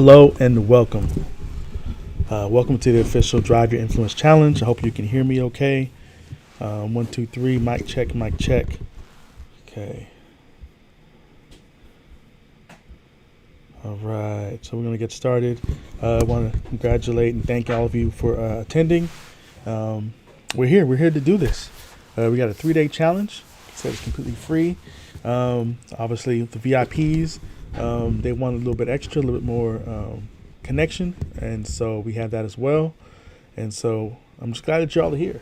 Hello and welcome. Welcome to the official Drive Your Influence Challenge. I hope you can hear me okay. 1, 2, 3, mic check, mic check. Okay. All right, so we're going to get started. I want to congratulate and thank all of you for attending. We're here to do this. We got a 3-day challenge. So it's completely free. Obviously, the VIPs, they want a little bit extra, a little bit more connection, and so we have that as well. And so I'm just glad that you're all here.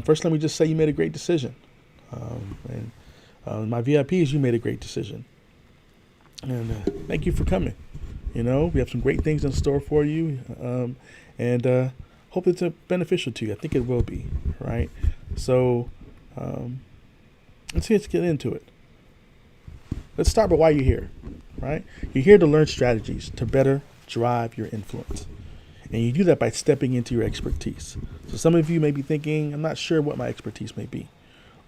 First, let me just say you made a great decision, and my VIPs, you made a great decision, and thank you for coming. We have some great things in store for you, and hope it's beneficial to you. I think it will be, right? So let's get into it. Let's start with why you're here, right? You're here to learn strategies to better drive your influence. And you do that by stepping into your expertise. So some of you may be thinking, I'm not sure what my expertise may be.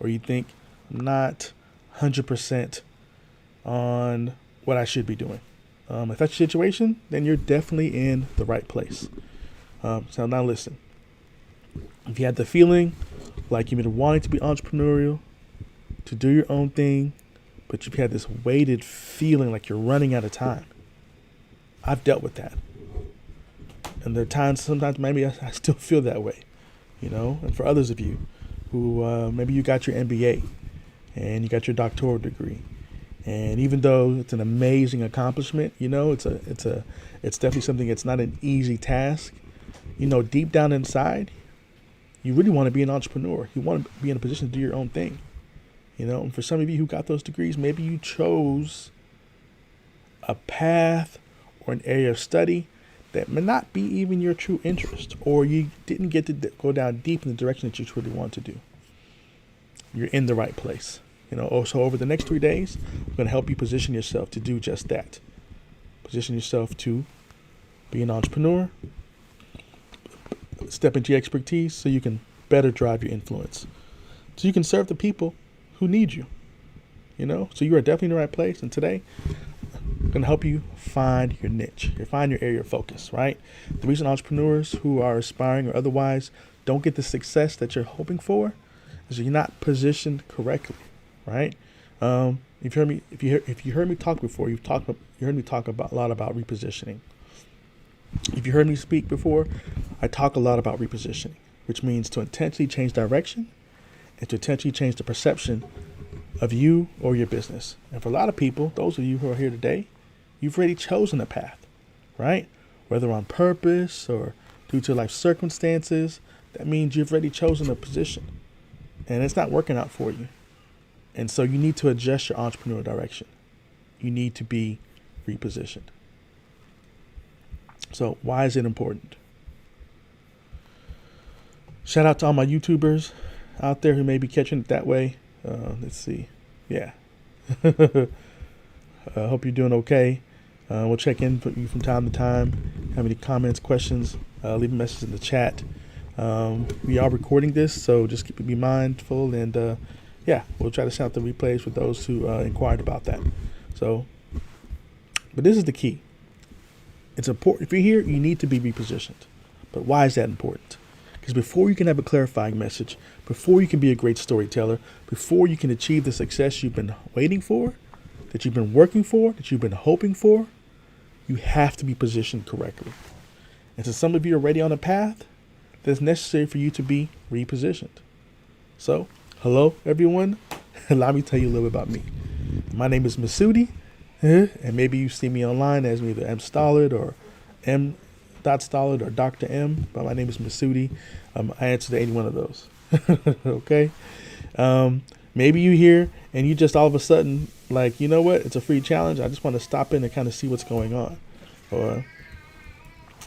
Or you think, I'm not 100% on what I should be doing. If that's your situation, then you're definitely in the right place. So now listen. If you had the feeling like you've been wanting to be entrepreneurial, to do your own thing, but you've had this weighted feeling like you're running out of time. I've dealt with that. And there are times, sometimes maybe I still feel that way, and for others of you who maybe you got your MBA and you got your doctoral degree. And even though it's an amazing accomplishment, it's definitely something that's not an easy task. Deep down inside, you really want to be an entrepreneur. You want to be in a position to do your own thing. And for some of you who got those degrees, maybe you chose a path or an area of study that may not be even your true interest, or you didn't get to go down deep in the direction that you truly want to do. You're in the right place. So over the next 3 days, I'm going to help you position yourself to do just that. Position yourself to be an entrepreneur, step into your expertise so you can better drive your influence, so you can serve the people who need you. So you are definitely in the right place. And today, I'm going to help you find your niche, find your area of focus, right? The reason entrepreneurs who are aspiring or otherwise don't get the success that you're hoping for is you're not positioned correctly, right? If you heard me talk before, you heard me talk a lot about repositioning. If you heard me speak before, I talk a lot about repositioning, which means to intentionally change direction and to intentionally change the perception of you or your business. And for a lot of people, those of you who are here today, you've already chosen a path, right? Whether on purpose or due to life circumstances, that means you've already chosen a position and it's not working out for you. And so you need to adjust your entrepreneurial direction. You need to be repositioned. So why is it important? Shout out to all my YouTubers out there who may be catching it that way. Let's see. Yeah. I hope you're doing okay. We'll check in with you from time to time. Have any comments, questions, leave a message in the chat. We are recording this, so just be mindful. And we'll try to send out the replays for those who inquired about that. But this is the key. It's important. If you're here, you need to be repositioned. But why is that important? Because before you can have a clarifying message, before you can be a great storyteller, before you can achieve the success you've been waiting for, that you've been working for, that you've been hoping for, you have to be positioned correctly. And so some of you are already on a path that's necessary for you to be repositioned. So, hello, everyone. Allow me to tell you a little bit about me. My name is Masudi, and maybe you see me online as either M. Stolard or M. Stolard or Dr. M, but my name is Masudi. I answer to any one of those. Okay. Maybe you here and you just all of a sudden like, you know what? It's a free challenge. I just want to stop in and kind of see what's going on. So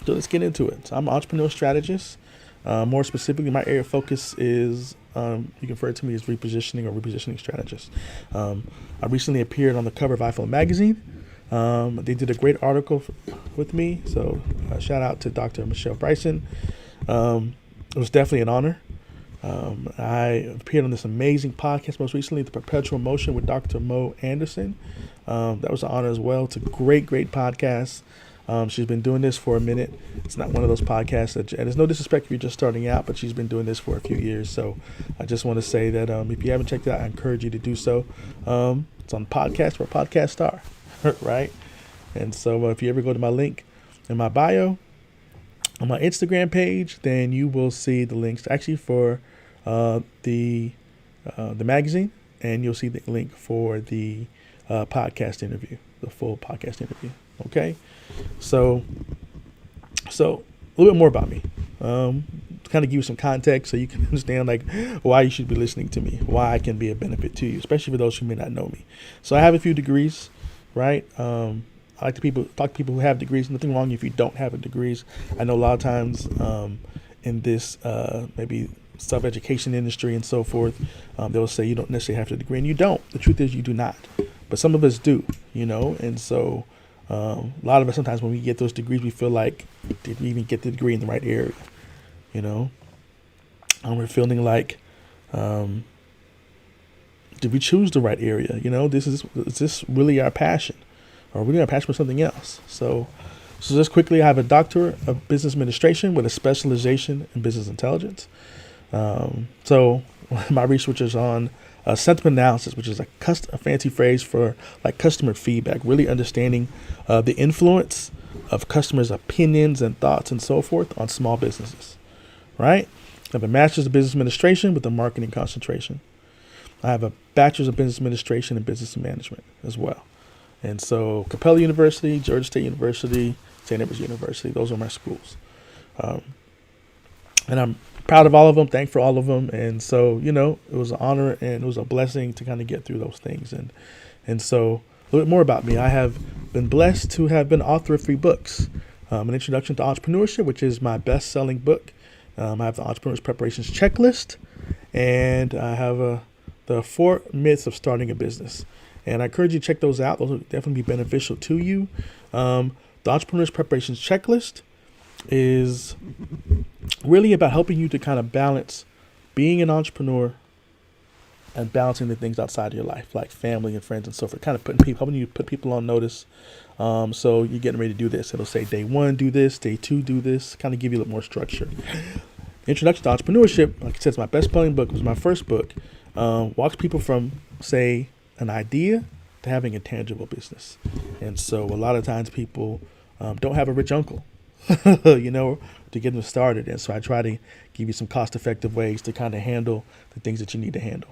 let's get into it. So I'm an entrepreneurial strategist. More specifically, my area of focus is, you can refer to me as repositioning or repositioning strategist. I recently appeared on the cover of iPhone magazine. They did a great article with me, so shout out to Dr. Michelle Bryson. It was definitely an honor. I appeared on this amazing podcast most recently, The Perpetual Motion with Dr. Mo Anderson. That was an honor as well. It's a great podcast. She's been doing this for a minute. It's not one of those podcasts and there's no disrespect if you're just starting out, but she's been doing this for a few years. So I just want to say that if you haven't checked it out, I encourage you to do so. It's on podcast or Podcast Star, right? And so if you ever go to my link in my bio on my Instagram page, then you will see the links actually for the magazine, and you'll see the link for the podcast interview, the full podcast interview. Okay, so a little bit more about me, to kind of give you some context so you can understand like why you should be listening to me, why I can be a benefit to you, especially for those who may not know me. So I have a few degrees, right? I like to talk to people who have degrees. Nothing wrong if you don't have a degrees. I know a lot of times in this maybe self-education industry and so forth, they'll say you don't necessarily have a degree, and you don't. The truth is you do not, but some of us do, and so a lot of us sometimes when we get those degrees, we feel like, did we even get the degree in the right area? And we're feeling like, did we choose the right area? Is this really our passion, or are we our passion for something else? So just quickly, I have a doctorate of business administration with a specialization in business intelligence. So my research is on sentiment analysis, which is a fancy phrase for like customer feedback, really understanding the influence of customers' opinions and thoughts and so forth on small businesses, right? I have a master's of business administration with a marketing concentration. I have a bachelor's of business administration and business management as well. And so Capella University, Georgia State University, St. Edward's University, those are my schools. And I'm proud of all of them, thankful for all of them. And so, it was an honor and it was a blessing to kind of get through those things. And so a little bit more about me. I have been blessed to have been author of 3 books. An Introduction to Entrepreneurship, which is my best-selling book. I have the Entrepreneur's Preparations Checklist, and I have the 4 Myths of Starting a Business. And I encourage you to check those out. Those will definitely be beneficial to you. The Entrepreneur's Preparations Checklist is really about helping you to kind of balance being an entrepreneur and balancing the things outside of your life, like family and friends and so forth, kind of helping you put people on notice. So you're getting ready to do this. It'll say day 1, do this, day 2, do this, kind of give you a little more structure. Introduction to Entrepreneurship, like I said, it's my best-selling book. It was my first book. Walks people from, say, an idea to having a tangible business. And so a lot of times people don't have a rich uncle, to get them started. And so I try to give you some cost-effective ways to kind of handle the things that you need to handle.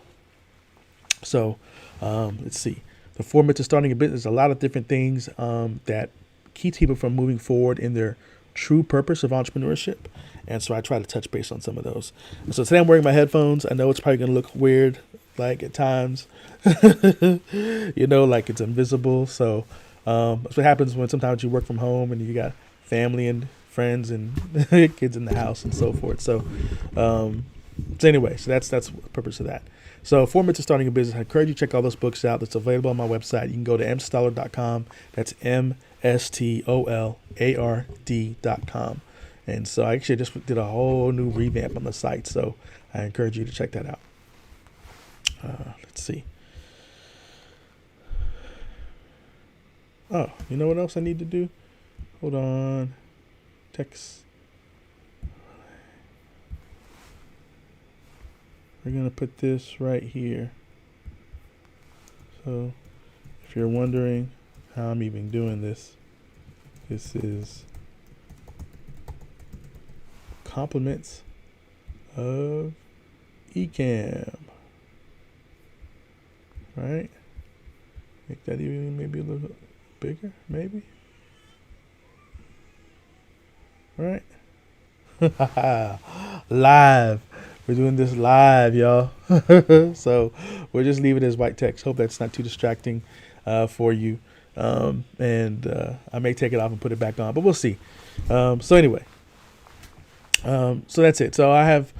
So let's see. The 4 Myths of Starting a Business, a lot of different things that keep people from moving forward in their true purpose of entrepreneurship. And so I try to touch base on some of those. And so today I'm wearing my headphones. I know it's probably going to look weird, like at times, like it's invisible. So that's what happens when sometimes you work from home and you got family and friends and kids in the house and so forth. So anyway, so that's the purpose of that. So 4 Myths of Starting a Business. I encourage you to check all those books out. That's available on my website. You can go to mstolard.com. That's mstolard.com. And so I actually just did a whole new revamp on the site. So I encourage you to check that out. Let's see. Oh, you know what else I need to do? Hold on. Text. We're going to put this right here. So if you're wondering how I'm even doing this, this is compliments of Ecamm. Right? Make that even maybe a little bigger, maybe. Right? Live. We're doing this live, y'all. So we'll just leave it as white text. Hope that's not too distracting for you. And I may take it off and put it back on, but we'll see. So anyway, so that's it. So I've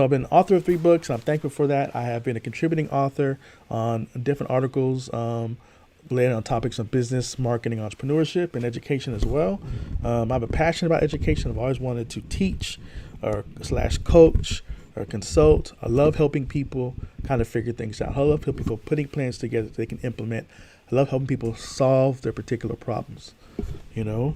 been author of 3 books. And I'm thankful for that. I have been a contributing author on different articles related on topics of business, marketing, entrepreneurship, and education as well. I have a passion about education. I've always wanted to teach or / coach or consult. I love helping people kind of figure things out. I love helping people putting plans together that they can implement. I love helping people solve their particular problems. you know,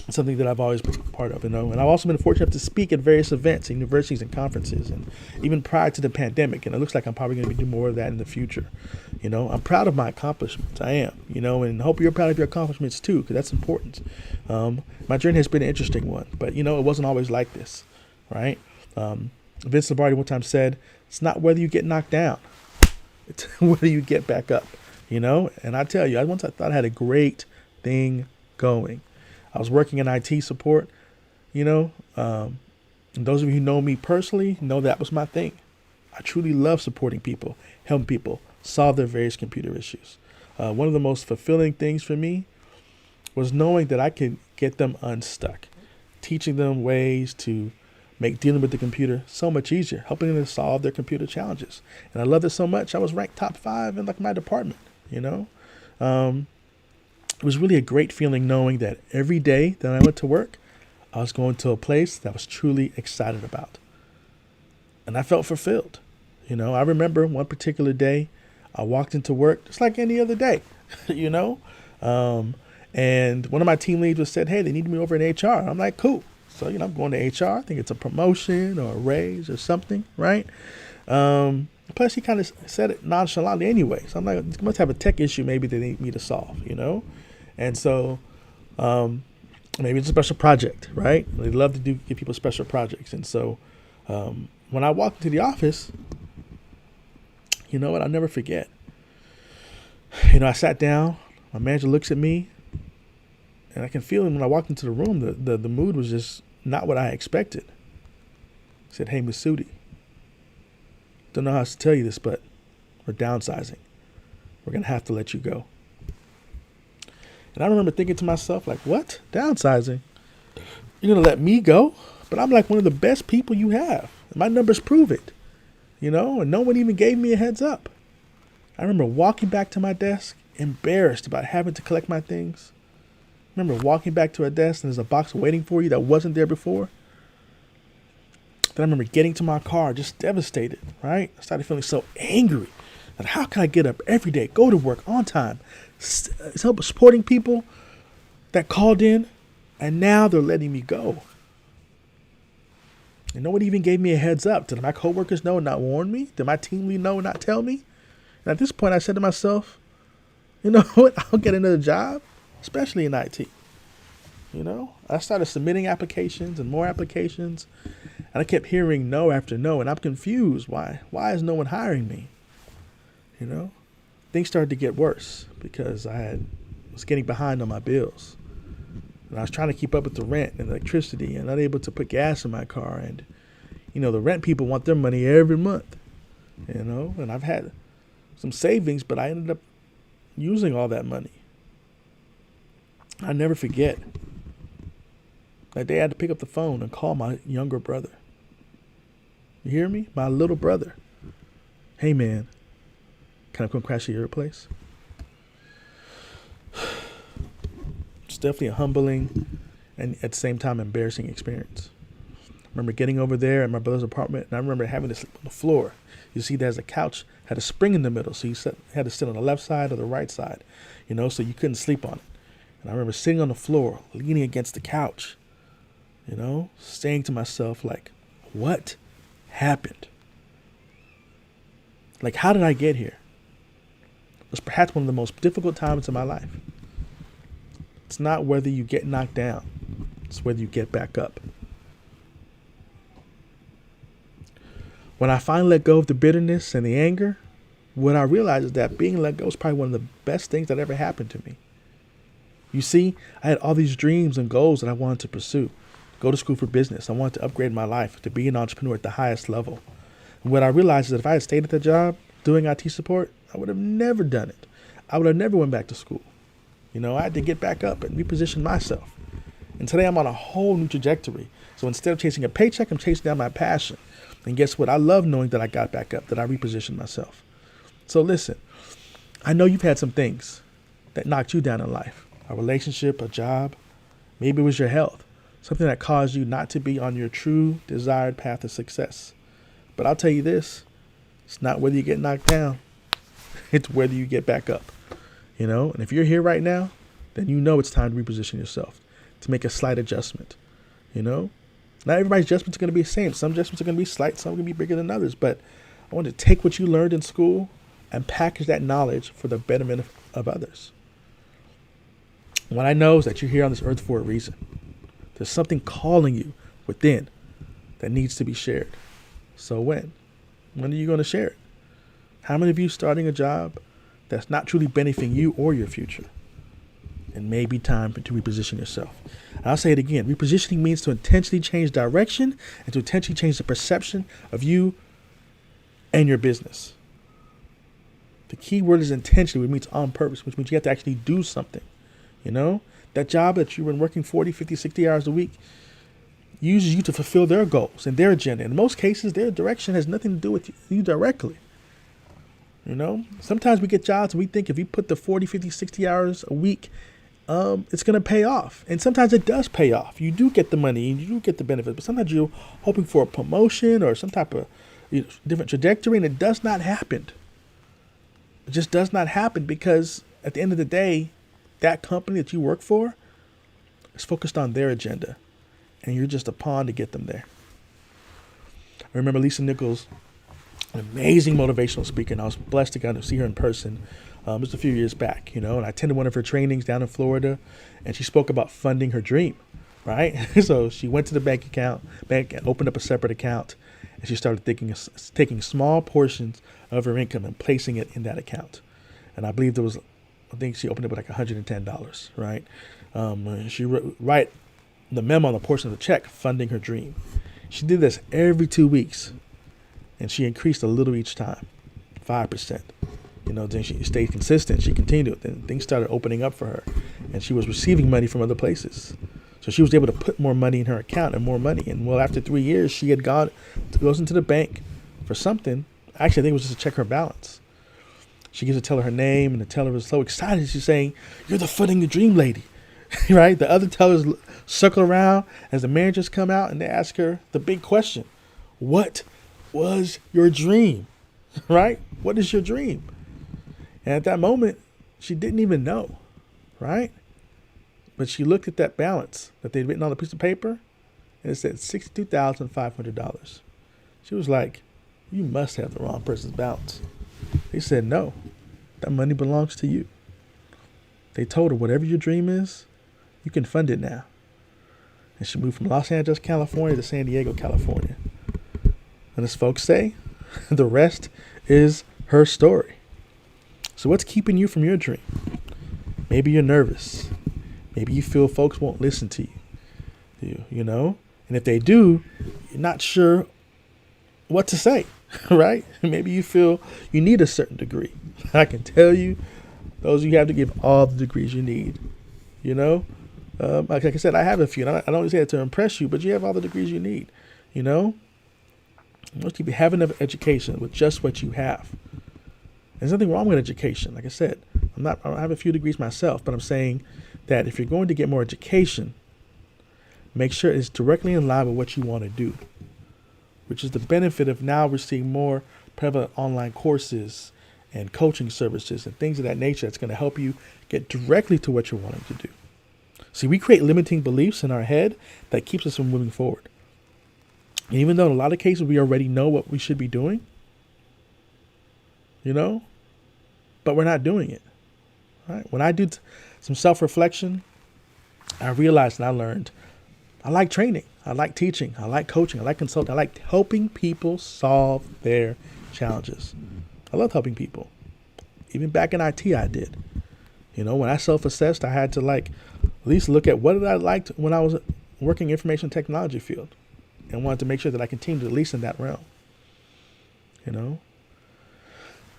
something that I've always been a part of, you know. And I've also been fortunate to speak at various events, universities and conferences, and even prior to the pandemic. And it looks like I'm probably going to be doing more of that in the future. You know, I'm proud of my accomplishments. I am, you know, and hope you're proud of your accomplishments too, because that's important. My journey has been an interesting one, but, you know, it wasn't always like this, right? Vince Lombardi one time said, it's not whether you get knocked down, it's whether you get back up, you know? And I tell you, I thought I had a great thing going. I was working in IT support, you know. And those of you who know me personally know that was my thing. I truly love supporting people, helping people solve their various computer issues. One of the most fulfilling things for me was knowing that I could get them unstuck, teaching them ways to make dealing with the computer so much easier, helping them to solve their computer challenges. And I loved it so much, I was ranked top 5 in like my department, you know. It was really a great feeling knowing that every day that I went to work, I was going to a place that I was truly excited about. And I felt fulfilled. You know, I remember one particular day, I walked into work just like any other day, you know. And one of my team leads said, hey, they need me over in HR. I'm like, cool. So, you know, I'm going to HR. I think it's a promotion or a raise or something, right? Plus, he kind of said it nonchalantly anyway. So I'm like, they must have a tech issue maybe they need me to solve, you know? And so maybe it's a special project, right? They love to give people special projects. And so when I walked into the office, you know what? I'll never forget. You know, I sat down. My manager looks at me. And I can feel him when I walked into the room, the mood was just not what I expected. He said, hey, Masudi, don't know how else to tell you this, but we're downsizing. We're going to have to let you go. And I remember thinking to myself, like, what? Downsizing? You're going to let me go? But I'm like one of the best people you have. My numbers prove it, you know, and no one even gave me a heads up. I remember walking back to my desk, embarrassed about having to collect my things. I remember walking back to a desk and there's a box waiting for you that wasn't there before. Then I remember getting to my car just devastated, right? I started feeling so angry. That how can I get up every day, go to work on time, supporting people that called in, and now they're letting me go. And no one even gave me a heads up. Did my coworkers know and not warn me? Did my team lead know and not tell me? And at this point, I said to myself, you know what? I'll get another job, especially in IT. You know, I started submitting applications and more applications, and I kept hearing no after no, and I'm confused. Why is no one hiring me? You know, things started to get worse because I was getting behind on my bills. And I was trying to keep up with the rent and electricity and not able to put gas in my car. And, you know, the rent people want their money every month, you know, and I've had some savings, but I ended up using all that money. I never forget that day I had to pick up the phone and call my younger brother. You hear me? My little brother. Hey, man. Can I come crash at your place? It's definitely a humbling and at the same time embarrassing experience. I remember getting over there at my brother's apartment, and I remember having to sleep on the floor. You see, there's a couch, had a spring in the middle, so you had to sit on the left side or the right side, you know, so you couldn't sleep on it. And I remember sitting on the floor, leaning against the couch, you know, saying to myself, like, what happened? Like, how did I get here? It was perhaps one of the most difficult times in my life. It's not whether you get knocked down. It's whether you get back up. When I finally let go of the bitterness and the anger, what I realized is that being let go is probably one of the best things that ever happened to me. You see, I had all these dreams and goals that I wanted to pursue. Go to school for business. I wanted to upgrade my life, to be an entrepreneur at the highest level. And what I realized is that if I had stayed at the job doing IT support, I would have never done it. I would have never went back to school. You know, I had to get back up and reposition myself. And today I'm on a whole new trajectory. So instead of chasing a paycheck, I'm chasing down my passion. And guess what? I love knowing that I got back up, that I repositioned myself. So listen, I know you've had some things that knocked you down in life. A relationship, a job, maybe it was your health. Something that caused you not to be on your true desired path of success. But I'll tell you this, it's not whether you get knocked down, it's whether you get back up. You know, and if you're here right now, then you know it's time to reposition yourself, to make a slight adjustment. Not everybody's adjustments are going to be the same. Some adjustments are going to be slight, some are going to be bigger than others. But I want to take what you learned in school and package that knowledge for the betterment of others. What I know is that you're here on this earth for a reason. There's something calling you within that needs to be shared. So when are you going to share it? How many of you starting a job that's not truly benefiting you or your future? It may be time to reposition yourself. And I'll say it again. Repositioning means to intentionally change direction and to intentionally change the perception of you and your business. The key word is intentionally, which means on purpose, which means you have to actually do something. That job that you've been working 40, 50, 60 hours a week uses you to fulfill their goals and their agenda. In most cases, their direction has nothing to do with you directly. Sometimes we get jobs and we think if we put the 40, 50, 60 hours a week, it's going to pay off. And sometimes it does pay off. You do get the money and you do get the benefits, but sometimes you're hoping for a promotion or some type of different trajectory, and it does not happen. It just does not happen because at the end of the day, that company that you work for is focused on their agenda, and you're just a pawn to get them there. I remember Lisa Nichols, an amazing motivational speaker, and I was blessed to get to see her in person just a few years back, and I attended one of her trainings down in Florida, and she spoke about funding her dream, right? So she went to the bank and opened up a separate account, and she started taking small portions of her income and placing it in that account. And I believe I think she opened it with like $110, right? She write the memo on the portion of the check funding her dream. She did this every 2 weeks, and she increased a little each time, 5%. Then she stayed consistent. She continued. Then things started opening up for her, and she was receiving money from other places. So she was able to put more money in her account and more money. And after 3 years, she had goes into the bank for something. Actually, I think it was just to check her balance. She gives the teller her name, and the teller was so excited. She's saying, "You're the funding the dream lady," right? The other tellers circle around as the managers come out, and they ask her the big question: "What was your dream?" Right? What is your dream? And at that moment, she didn't even know, right? But she looked at that balance that they'd written on a piece of paper, and it said $62,500. She was like, "You must have the wrong person's balance." They said, "No, that money belongs to you." They told her, whatever your dream is, you can fund it now. And she moved from Los Angeles, California to San Diego, California. And as folks say, the rest is her story. So what's keeping you from your dream? Maybe you're nervous. Maybe you feel folks won't listen to you, And if they do, you're not sure what to say, right? Maybe you feel you need a certain degree. I can tell you, those you have to give all the degrees you need, Like I said, I have a few. And I don't say it to impress you, but you have all the degrees you need, Most people have enough education with just what you have. There's nothing wrong with education. Like I said, I have a few degrees myself, but I'm saying that if you're going to get more education, make sure it's directly in line with what you want to do, which is the benefit of now we're seeing more prevalent online courses and coaching services and things of that nature that's going to help you get directly to what you're wanting to do. See, we create limiting beliefs in our head that keeps us from moving forward. And even though in a lot of cases we already know what we should be doing, but we're not doing it. Right? When I do some self-reflection, I realized and I learned I like training. I like teaching. I like coaching. I like consulting. I like helping people solve their challenges. I love helping people. Even back in IT, I did. When I self-assessed, I had to at least look at what did I like when I was working information technology field, and wanted to make sure that I continued at least in that realm. So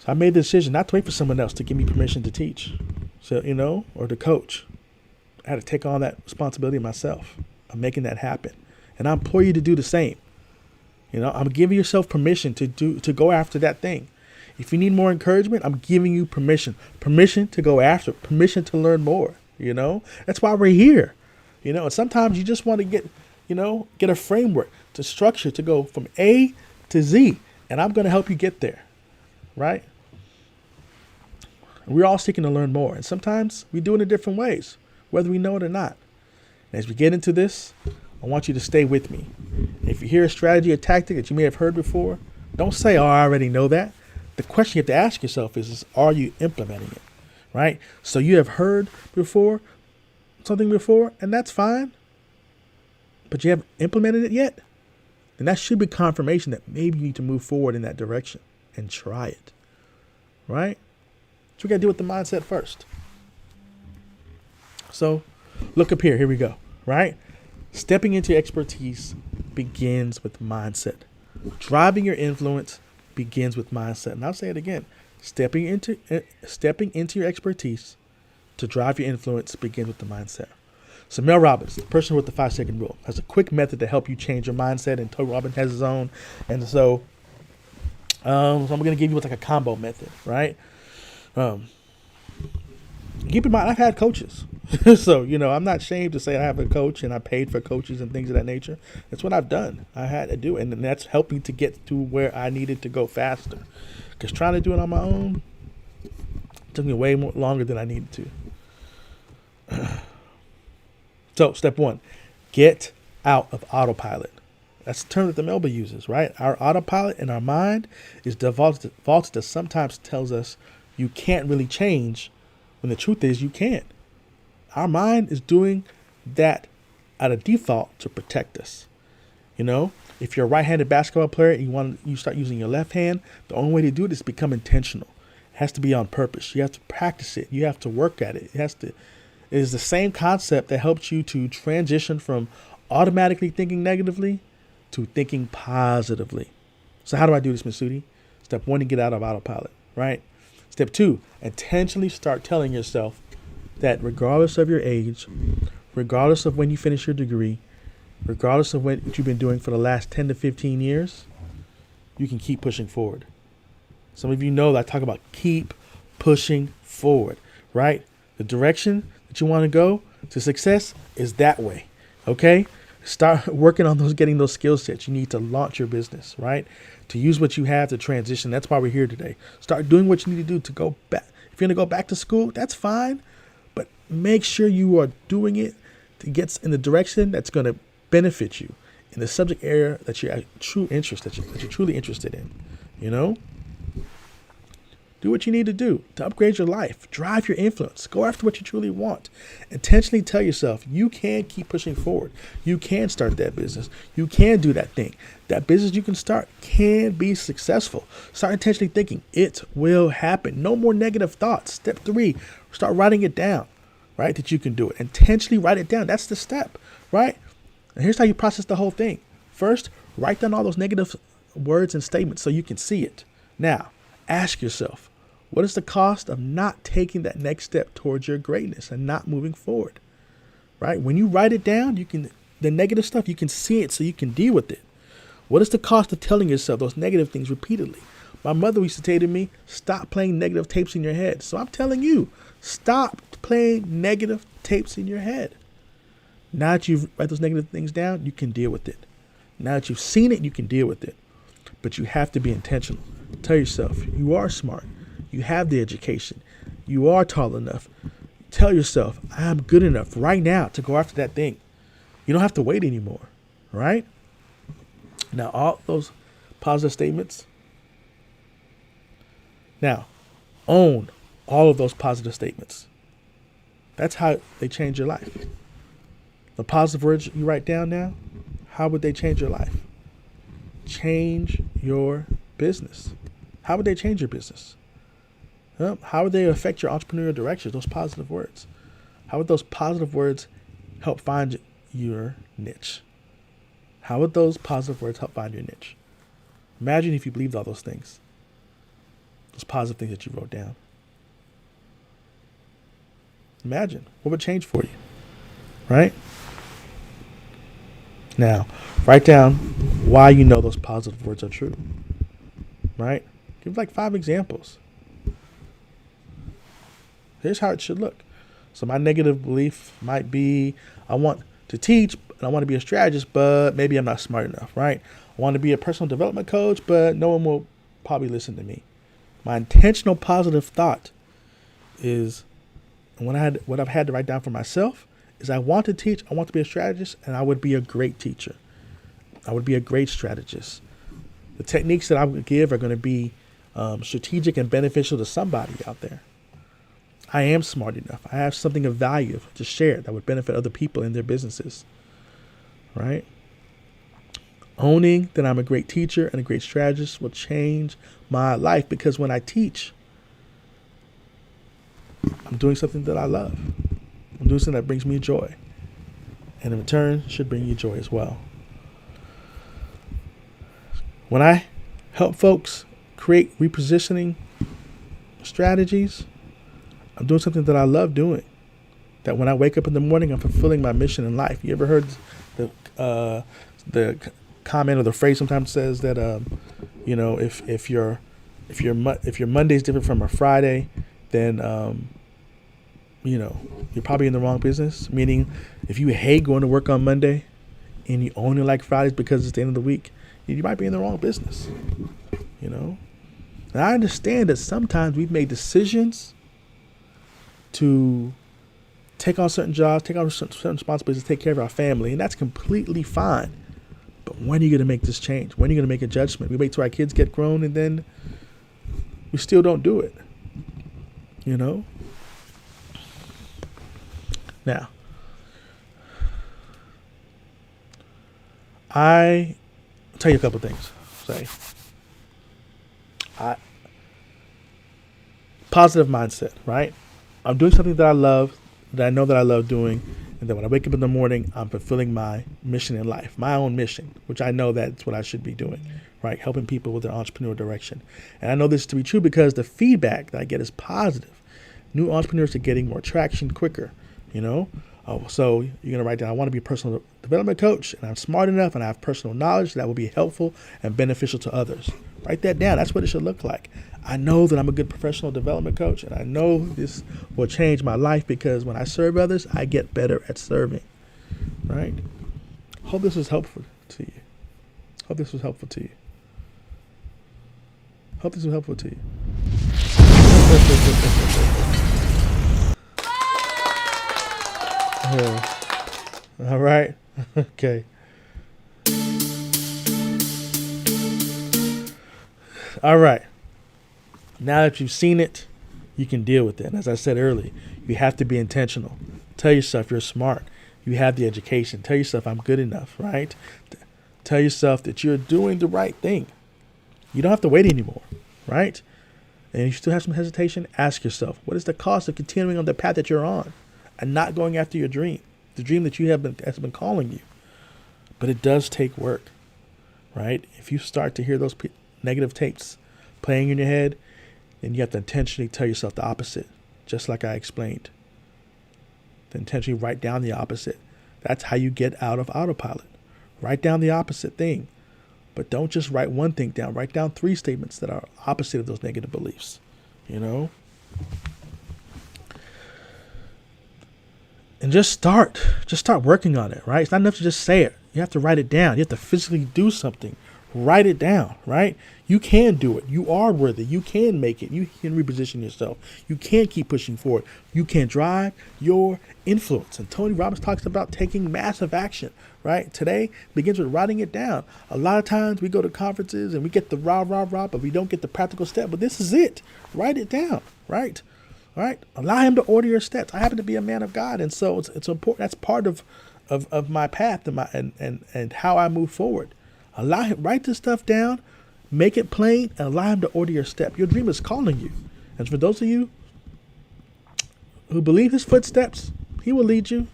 I made the decision not to wait for someone else to give me permission to teach, or to coach. I had to take on that responsibility myself of making that happen. And I implore you to do the same. I'm giving yourself permission to go after that thing. If you need more encouragement, I'm giving you permission to go after it, permission to learn more. That's why we're here. And sometimes you just want to get a framework to structure to go from A to Z, and I'm going to help you get there. Right? We're all seeking to learn more, and sometimes we do it in different ways. whether we know it or not. And as we get into this, I want you to stay with me. If you hear a strategy or tactic that you may have heard before, don't say, oh, I already know that. The question you have to ask yourself is are you implementing it, right? So you have heard something before, and that's fine, but you haven't implemented it yet, then that should be confirmation that maybe you need to move forward in that direction and try it, right? So we got to deal with the mindset first. So look up here. Here we go, right? Stepping into expertise begins with mindset. Driving your influence begins with mindset. And I'll say it again. Stepping into your expertise to drive your influence begins with the mindset. So Mel Robbins, the person with the 5-second rule, has a quick method to help you change your mindset, and Tony Robbins has his own. And so I'm going to give you like a combo method, right? Keep in mind, I've had coaches. So, I'm not ashamed to say I have a coach and I paid for coaches and things of that nature. That's what I've done. I had to do it. And that's helping to get to where I needed to go faster. Because trying to do it on my own took me way more longer than I needed to. So, step 1, get out of autopilot. That's the term that the Melba uses, right? Our autopilot in our mind is defaulted that sometimes tells us you can't really change when the truth is you can't. Our mind is doing that out of default to protect us. If you're a right-handed basketball player and you start using your left hand, the only way to do it is become intentional. It has to be on purpose. You have to practice it. You have to work at it. It is the same concept that helps you to transition from automatically thinking negatively to thinking positively. So how do I do this, Ms. Sudi? Step 1, to get out of autopilot, right? Step 2, intentionally start telling yourself that regardless of your age, regardless of when you finish your degree, regardless of what you've been doing for the last 10 to 15 years, you can keep pushing forward. Some of you know that I talk about keep pushing forward, right? The direction that you want to go to success is that way, okay? Start working on getting those skill sets. You need to launch your business, right? To use what you have to transition. That's why we're here today. Start doing what you need to do to go back. If you're going to go back to school, that's fine. But make sure you are doing it to get in the direction that's going to benefit you in the subject area that you're truly interested in. Do what you need to do to upgrade your life. Drive your influence. Go after what you truly want. Intentionally tell yourself you can keep pushing forward. You can start that business. You can do that thing. That business you can start can be successful. Start intentionally thinking it will happen. No more negative thoughts. Step 3, start writing it down, right? That you can do it. Intentionally write it down. That's the step, right? And here's how you process the whole thing. First, write down all those negative words and statements so you can see it. Now, ask yourself, what is the cost of not taking that next step towards your greatness and not moving forward, right? When you write it down, the negative stuff, you can see it so you can deal with it. What is the cost of telling yourself those negative things repeatedly? My mother used to say to me, stop playing negative tapes in your head. So I'm telling you, stop playing negative tapes in your head. Now that you've write those negative things down, you can deal with it. Now that you've seen it, you can deal with it. But you have to be intentional. Tell yourself you are smart. You have the education. You are tall enough. Tell yourself, I am good enough right now to go after that thing. You don't have to wait anymore, right? Now, all those positive statements. Now, own all of those positive statements. That's how they change your life. The positive words you write down now, how would they change your life? Change your business. How would they change your business? How would they affect your entrepreneurial direction, those positive words? How would those positive words help find your niche? How would those positive words help find your niche? Imagine if you believed all those things, those positive things that you wrote down. Imagine what would change for you, right? Now, write down why you know those positive words are true, right? Give like 5 examples. Here's how it should look. So my negative belief might be, I want to teach and I want to be a strategist, but maybe I'm not smart enough, right? I want to be a personal development coach, but no one will probably listen to me. My intentional positive thought is And what I've had to write down for myself is I want to teach, I want to be a strategist, and I would be a great teacher. I would be a great strategist. The techniques that I would give are going to be strategic and beneficial to somebody out there. I am smart enough. I have something of value to share that would benefit other people in their businesses, right? Owning that I'm a great teacher and a great strategist will change my life, because when I teach, I'm doing something that I love. I'm doing something that brings me joy. And in return, should bring you joy as well. When I help folks create repositioning strategies, I'm doing something that I love doing. That when I wake up in the morning, I'm fulfilling my mission in life. You ever heard the comment or the phrase sometimes says that if your Monday is different from a Friday, then you're probably in the wrong business. Meaning, if you hate going to work on Monday and you only like Fridays because it's the end of the week, you might be in the wrong business. And I understand that sometimes we've made decisions to take on certain jobs, take on certain responsibilities, take care of our family, and that's completely fine. But when are you going to make this change? When are you going to make a judgment? We wait till our kids get grown and then we still don't do it. Now, I tell you a couple of things. Positive mindset, right? I'm doing something that I love, that I know that I love doing, and then when I wake up in the morning, I'm fulfilling my mission in life, my own mission, which I know that's what I should be doing, right? Helping people with their entrepreneurial direction. And I know this to be true because the feedback that I get is positive. New entrepreneurs are getting more traction quicker, So you're going to write down, I want to be a personal development coach, and I'm smart enough and I have personal knowledge that will be helpful and beneficial to others. Write that down. That's what it should look like. I know that I'm a good professional development coach, and I know this will change my life because when I serve others, I get better at serving, right? Hope this was helpful to you. Hope this was helpful to you. Hope this was helpful to you. All right. Okay. All right. Now that you've seen it, you can deal with it. And as I said earlier, you have to be intentional. Tell yourself you're smart. You have the education. Tell yourself I'm good enough, right? Tell yourself that you're doing the right thing. You don't have to wait anymore, right? And if you still have some hesitation, ask yourself, what is the cost of continuing on the path that you're on and not going after your dream, the dream that has been calling you? But it does take work, right? If you start to hear those negative tapes playing in your head, then you have to intentionally tell yourself the opposite, just like I explained. To intentionally write down the opposite. That's how you get out of autopilot. Write down the opposite thing. But don't just write one thing down. Write down 3 statements that are opposite of those negative beliefs. And just start working on it, right? It's not enough to just say it. You have to write it down. You have to physically do something. Write it down, right? You can do it. You are worthy. You can make it. You can reposition yourself. You can keep pushing forward. You can drive your influence. And Tony Robbins talks about taking massive action, right? Today begins with writing it down. A lot of times we go to conferences and we get the rah, but we don't get the practical step. But this is it. Write it down, right? All right. Allow him to order your steps. I happen to be a man of God. And so it's important. That's part of my path and how I move forward. Allow him, write this stuff down, make it plain, and allow him to order your step. Your dream is calling you. And for those of you who believe his footsteps, he will lead you,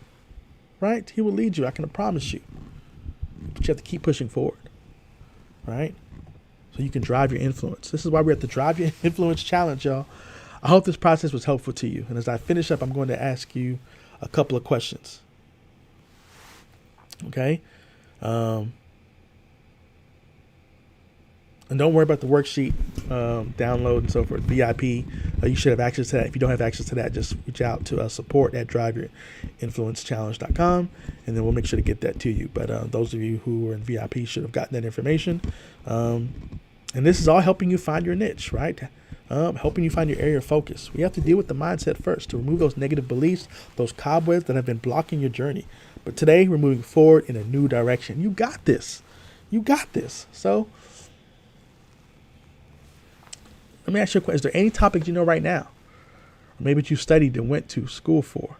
right? He will lead you. I can promise you. But you have to keep pushing forward, right? So you can drive your influence. This is why we're at the Drive Your Influence Challenge, y'all. I hope this process was helpful to you. And as I finish up, I'm going to ask you a couple of questions. Okay? And don't worry about the worksheet download and so forth, VIP. You should have access to that. If you don't have access to that, just reach out to support at driveyourinfluencechallenge.com, and then we'll make sure to get that to you. But those of you who are in VIP should have gotten that information. And this is all helping you find your niche, right? helping you find your area of focus. We have to deal with the mindset first to remove those negative beliefs, those cobwebs that have been blocking your journey. But today we're moving forward in a new direction. You got this. You got this. So let me ask you a question. Is there any topics you know right now, or maybe that you studied and went to school for,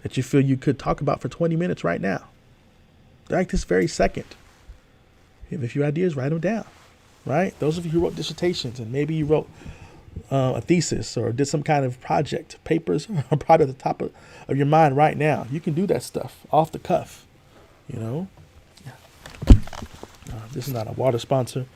that you feel you could talk about for 20 minutes right now? Right this very second. If you have a few ideas, write them down. Right? Those of you who wrote dissertations and maybe you wrote a thesis or did some kind of project, papers are probably at the top of your mind right now. You can do that stuff off the cuff. You know, this is not a water sponsor.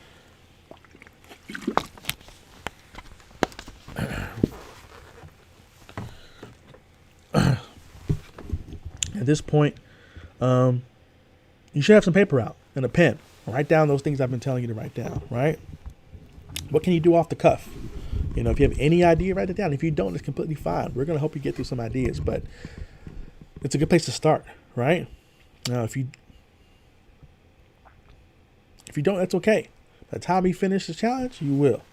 At this point, you should have some paper out and a pen. Write down those things I've been telling you to write down, right? What can you do off the cuff? You know, if you have any idea, write it down. If you don't, it's completely fine. We're going to help you get through some ideas, but it's a good place to start, right? Now, if you don't, that's okay. By the time we finish the challenge, you will,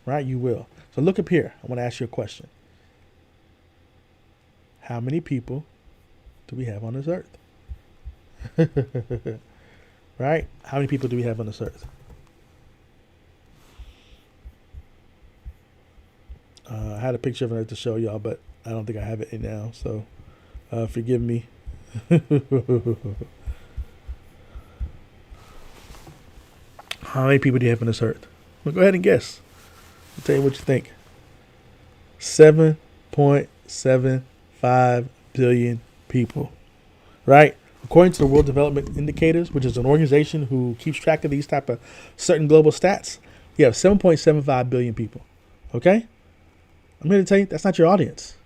right? You will. So look up here. I want to ask you a question. How many people do we have on this earth? Right? How many people do we have on this earth? I had a picture of it to show y'all, but I don't think I have it in now, so forgive me. How many people do you have on this earth? Well, go ahead and guess. I'll tell you what you think. 7.75 billion people, right? According to the World Development Indicators, which is an organization who keeps track of these type of certain global stats, you have 7.75 billion people. Okay? I'm here to tell you that's not your audience.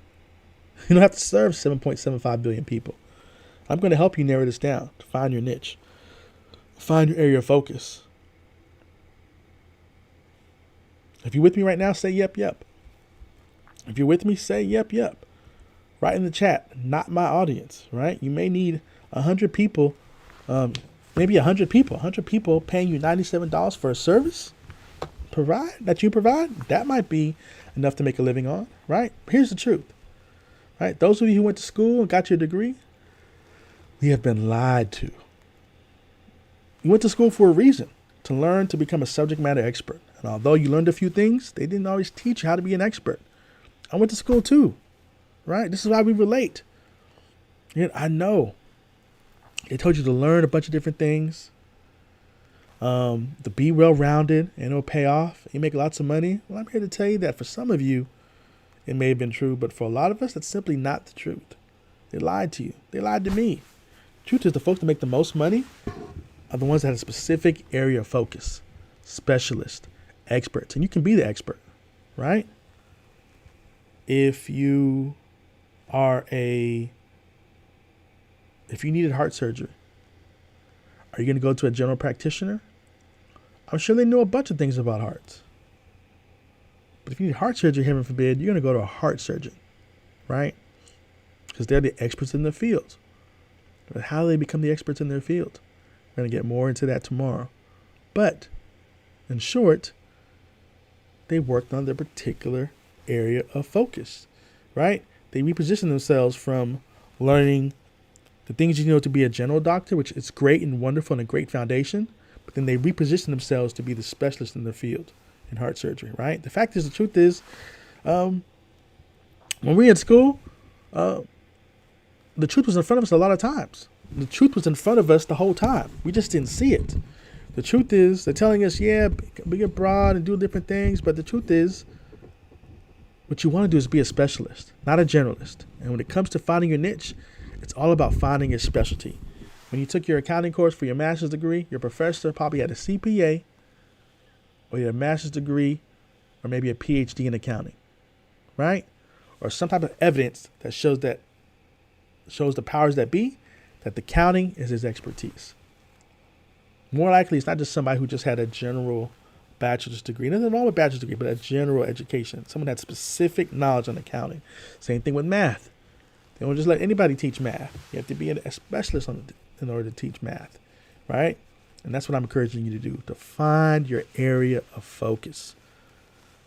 You don't have to serve 7.75 billion people. I'm going to help you narrow this down to find your niche, find your area of focus. If you're with me right now, say yep, yep. If you're with me, say yep, yep. Right in the chat, not my audience, right? You may need 100 people, maybe 100 people paying you $97 for a service that you provide. That might be enough to make a living on, right? Here's the truth, right? Those of you who went to school and got your degree, we have been lied to. You went to school for a reason, to learn to become a subject matter expert. And although you learned a few things, they didn't always teach you how to be an expert. I went to school too, right? This is why we relate. Yet I know they told you to learn a bunch of different things, to be well-rounded, and it'll pay off. You make lots of money. Well, I'm here to tell you that for some of you, it may have been true, but for a lot of us, that's simply not the truth. They lied to you. They lied to me. The truth is, the folks that make the most money are the ones that have a specific area of focus, specialists, experts, and you can be the expert, right? If you needed heart surgery, are you going to go to a general practitioner? I'm sure they know a bunch of things about hearts. But if you need heart surgery, heaven forbid, you're going to go to a heart surgeon, right? Because they're the experts in their field. But how do they become the experts in their field? We're going to get more into that tomorrow. But in short, they worked on their particular area of focus, right? They repositioned themselves from learning the things you know to be a general doctor, which is great and wonderful and a great foundation, but then they reposition themselves to be the specialist in their field in heart surgery, right? The fact is, the truth is, when we were in school, the truth was in front of us a lot of times. The truth was in front of us the whole time. We just didn't see it. The truth is, they're telling us, yeah, be abroad and do different things, but the truth is, what you want to do is be a specialist, not a generalist. And when it comes to finding your niche, it's all about finding your specialty. When you took your accounting course for your master's degree, your professor probably had a CPA, or you had a master's degree, or maybe a PhD in accounting, right? Or some type of evidence that shows the powers that be, that the accounting is his expertise. More likely, it's not just somebody who just had a general bachelor's degree. Nothing wrong with bachelor's degree, but a general education. Someone had specific knowledge on accounting. Same thing with math. They don't just let anybody teach math. You have to be a specialist in order to teach math, right? And that's what I'm encouraging you to do, to find your area of focus.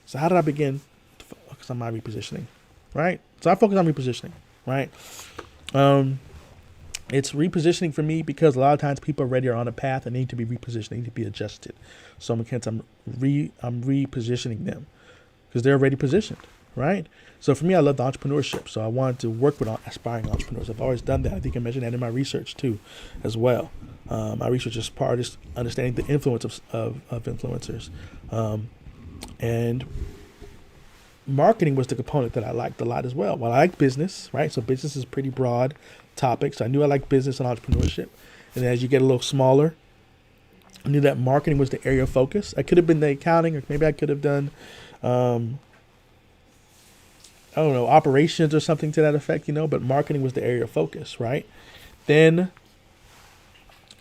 So how did I begin focus on my repositioning, right? So I focus on repositioning, right? It's repositioning for me because a lot of times people already are on a path and need to be repositioned, need to be adjusted. So I'm repositioning them because they're already positioned, right? So for me, I love the entrepreneurship. So I wanted to work with aspiring entrepreneurs. I've always done that. I think I mentioned that in my research too, as well. My research is part of understanding the influence of influencers. And marketing was the component that I liked a lot as well. Well, I like business, right? So business is pretty broad topic. So I knew I liked business and entrepreneurship. And as you get a little smaller, I knew that marketing was the area of focus. I could have been the accounting, or maybe I could have done, operations or something to that effect, but marketing was the area of focus, right? Then,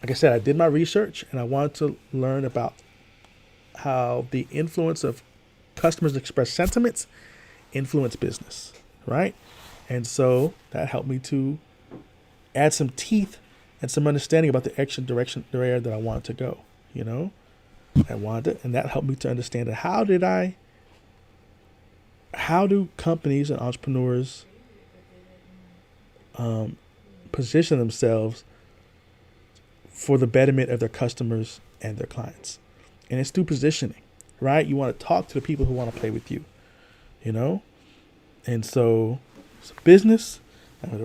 like I said, I did my research and I wanted to learn about how the influence of customers' express sentiments influence business, right? And so that helped me to add some teeth and some understanding about the direction, the area that I wanted to go, and that helped me to understand that how do companies and entrepreneurs position themselves for the betterment of their customers and their clients? And it's through positioning, right? You want to talk to the people who want to play with you, And so it's business,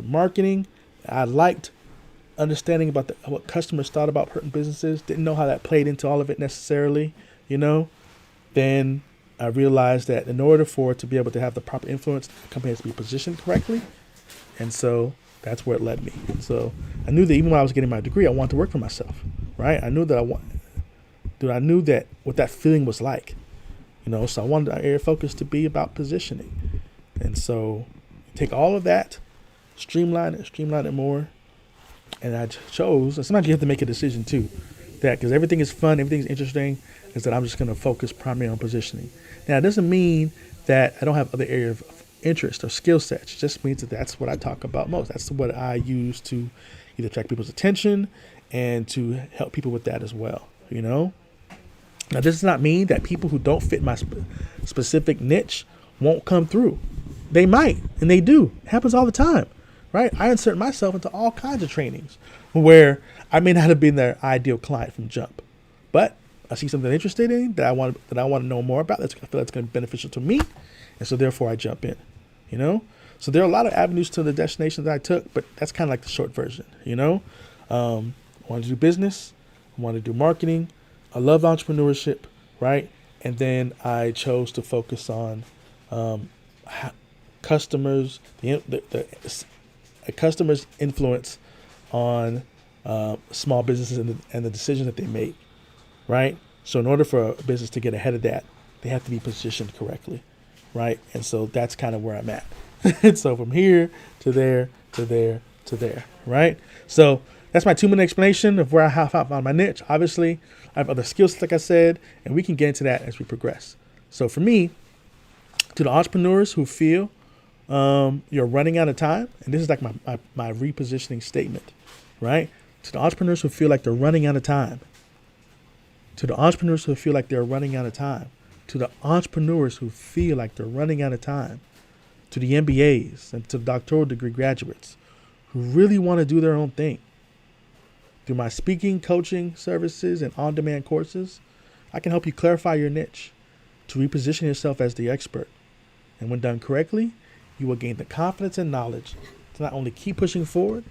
marketing. I liked understanding about what customers thought about certain businesses. Didn't know how that played into all of it necessarily, Then I realized that in order for it to be able to have the proper influence, the company has to be positioned correctly. And so that's where it led me. And so I knew that even when I was getting my degree, I wanted to work for myself, right? I knew that I knew that what that feeling was like, so I wanted our area of focus to be about positioning. And so take all of that, streamline it more. And I chose, and sometimes you have to make a decision too, that because everything is fun, everything's interesting, is that I'm just going to focus primarily on positioning. Now, it doesn't mean that I don't have other areas of interest or skill sets. It just means that that's what I talk about most. That's what I use to either attract people's attention and to help people with that as well, Now, this does not mean that people who don't fit my specific niche won't come through. They might, and they do. It happens all the time, right? I insert myself into all kinds of trainings where I may not have been their ideal client from jump, but I see something interested in that I want to know more about. I feel that's going to be beneficial to me, and so therefore I jump in, So there are a lot of avenues to the destination that I took, but that's kind of like the short version, I wanted to do business, I wanted to do marketing. I love entrepreneurship, right? And then I chose to focus on customers, the customer's influence on small businesses and the decisions that they make, right? So in order for a business to get ahead of that, they have to be positioned correctly, right? And so that's kind of where I'm at. So from here to there, to there, to there, right? So that's my 2-minute explanation of where I have found my niche. Obviously, I have other skills, like I said, and we can get into that as we progress. So for me, to the entrepreneurs who feel you're running out of time, and this is like my repositioning statement, right? To the entrepreneurs who feel like they're running out of time. To the entrepreneurs who feel like they're running out of time. To the entrepreneurs who feel like they're running out of time. To the MBAs and to the doctoral degree graduates who really want to do their own thing. Through my speaking, coaching services, and on-demand courses, I can help you clarify your niche to reposition yourself as the expert. And when done correctly, you will gain the confidence and knowledge to not only keep pushing forward,